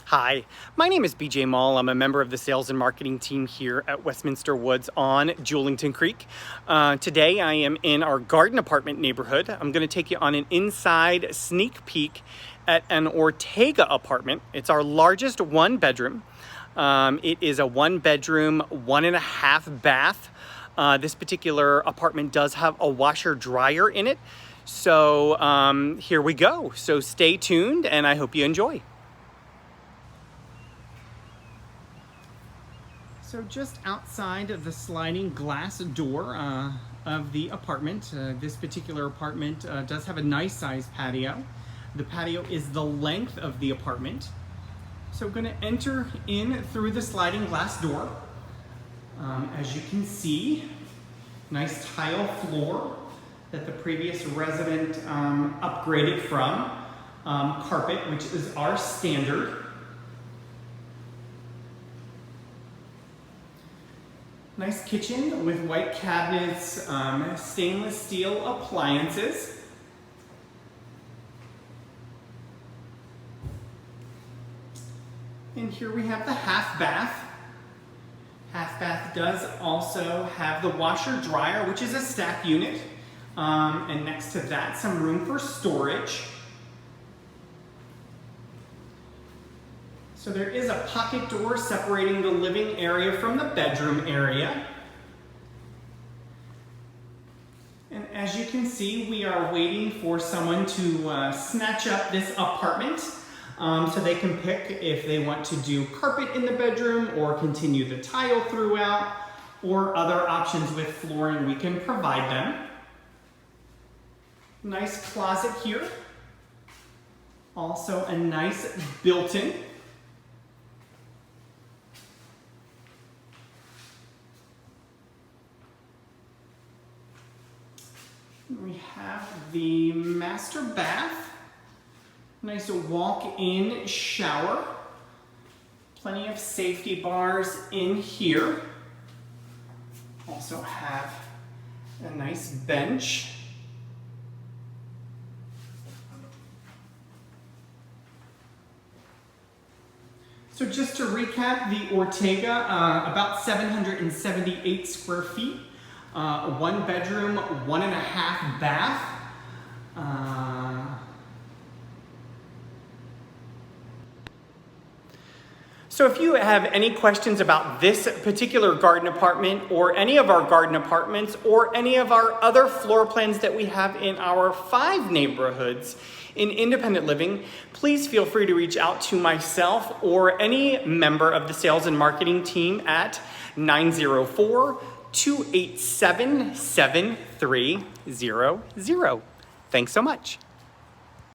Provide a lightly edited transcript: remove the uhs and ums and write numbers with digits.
Hi, my name is BJ Mall. I'm a member of the sales and marketing team here at Westminster Woods on Julington Creek. Today I am in our garden apartment neighborhood. I'm going to take you on an inside sneak peek at an Ortega apartment. It's our largest one bedroom. It is a 1-bedroom, 1.5 bath. This particular apartment does have a washer dryer in it. So here we go. So stay tuned and I hope you enjoy. So just outside of the sliding glass door of the apartment, this particular apartment does have a nice sized patio. The patio is the length of the apartment. So I'm going to enter in through the sliding glass door. As you can see, nice tile floor that the previous resident upgraded from. Carpet, which is our standard. Nice kitchen with white cabinets, stainless steel appliances. And here we have the half bath. Half bath does also have the washer dryer, which is a stack unit. And next to that, some room for storage. So there is a pocket door separating the living area from the bedroom area. And as you can see, we are waiting for someone to snatch up this apartment so they can pick if they want to do carpet in the bedroom or continue the tile throughout, or other options with flooring we can provide them. Nice closet here. Also a nice built-in. We have the master bath, nice walk-in shower, plenty of safety bars in here. Also have a nice bench. So just to recap, the Ortega, about 778 square feet. 1 bedroom, 1.5 bath. So if you have any questions about this particular garden apartment or any of our garden apartments or any of our other floor plans that we have in our 5 neighborhoods in independent living, please feel free to reach out to myself or any member of the sales and marketing team at 904-287-7300. Thanks so much.